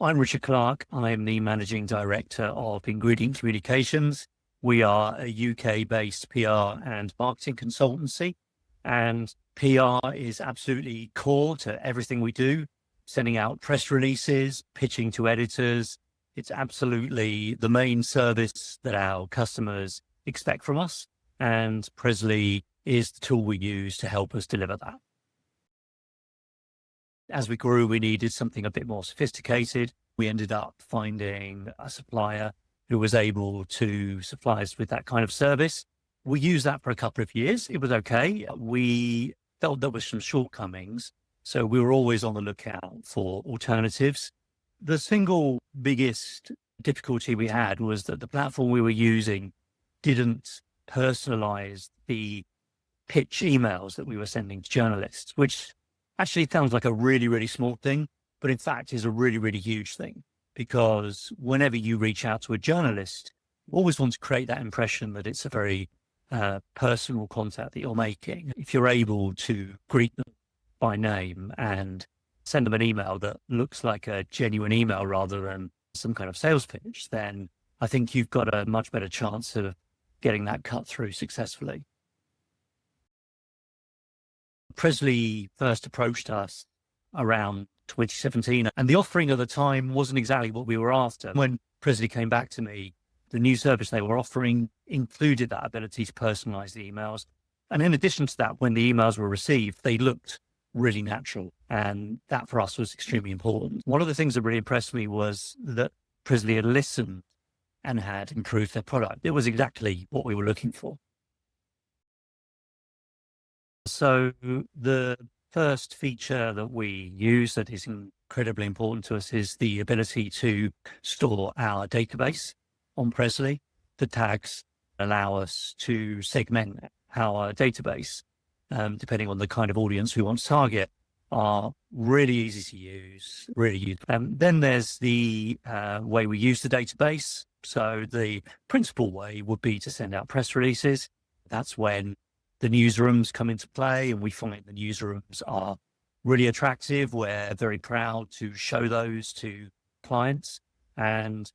I'm Richard Clarke. I'm the Managing Director of Ingredient Communications. We are a UK-based PR and marketing consultancy, and PR is absolutely core to everything we do, sending out press releases, pitching to editors. It's absolutely the main service that our customers expect from us, and Prezly is the tool we use to help us deliver that. As we grew, we needed something a bit more sophisticated. We ended up finding a supplier who was able to supply us with that kind of service. We used that for a couple of years. It was okay. We felt there were some shortcomings, so we were always on the lookout for alternatives. The single biggest difficulty we had was that the platform we were using didn't personalize the pitch emails that we were sending to journalists, which actually sounds like a really, really small thing, but in fact is a really, really huge thing, because whenever you reach out to a journalist, you always want to create that impression that it's a very personal contact that you're making. If you're able to greet them by name and send them an email that looks like a genuine email rather than some kind of sales pitch, then I think you've got a much better chance of getting that cut through successfully. Prezly first approached us around 2017, and the offering at the time wasn't exactly what we were after. When Prezly came back to me, the new service they were offering included that ability to personalize the emails. And in addition to that, when the emails were received, they looked really natural. And that for us was extremely important. One of the things that really impressed me was that Prezly had listened and had improved their product. It was exactly what we were looking for. So the first feature that we use that is incredibly important to us is the ability to store our database on Prezly. The tags allow us to segment our database, depending on the kind of audience we want to target, are really easy to use, really useful. Then there's the way we use the database. So the principal way would be to send out press releases. That's when the newsrooms come into play, and we find the newsrooms are really attractive. We're very proud to show those to clients. And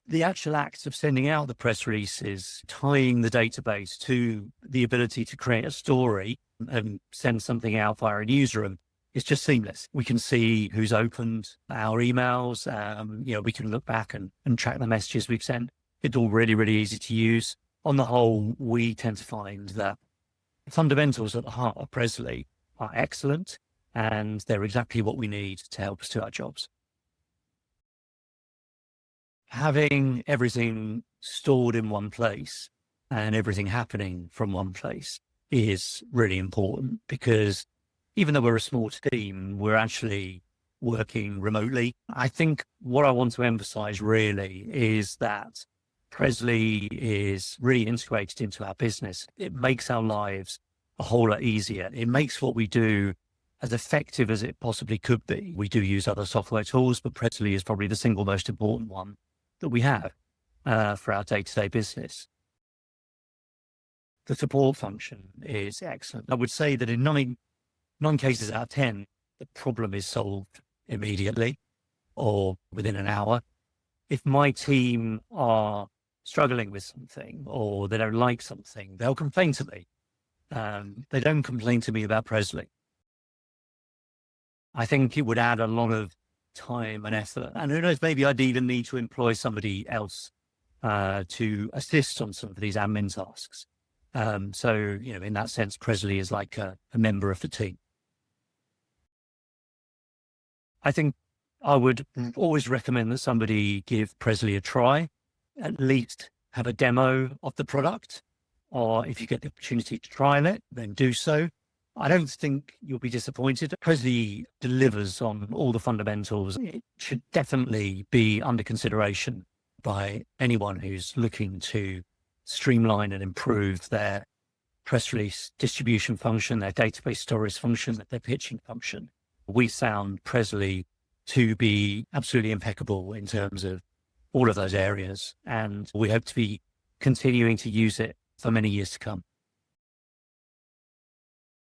the actual act of sending out the press releases, tying the database to the ability to create a story and send something out via a newsroom, is just seamless. We can see who's opened our emails. We can look back and track the messages we've sent. It's all really, really easy to use. On the whole, we tend to find that fundamentals at the heart of Prezly are excellent, and they're exactly what we need to help us do our jobs. Having everything stored in one place and everything happening from one place is really important, because even though we're a small team, we're actually working remotely. I think what I want to emphasize really is that Prezly is really integrated into our business. It makes our lives a whole lot easier. It makes what we do as effective as it possibly could be. We do use other software tools, but Prezly is probably the single most important one that we have for our day-to-day business. The support function is excellent. I would say that in nine cases out of 10, the problem is solved immediately or within an hour. If my team are struggling with something or they don't like something, they'll complain to me. They don't complain to me about Prezly. I think it would add a lot of time and effort. And who knows, maybe I'd even need to employ somebody else to assist on some of these admin tasks. So, in that sense, Prezly is like a member of the team. I think I would always recommend that somebody give Prezly a try, at least have a demo of the product, or if you get the opportunity to trial it, then do so. I don't think you'll be disappointed. Prezly delivers on all the fundamentals. It should definitely be under consideration by anyone who's looking to streamline and improve their press release distribution function, their database storage function, their pitching function. We found Prezly to be absolutely impeccable in terms of all of those areas, and we hope to be continuing to use it for many years to come.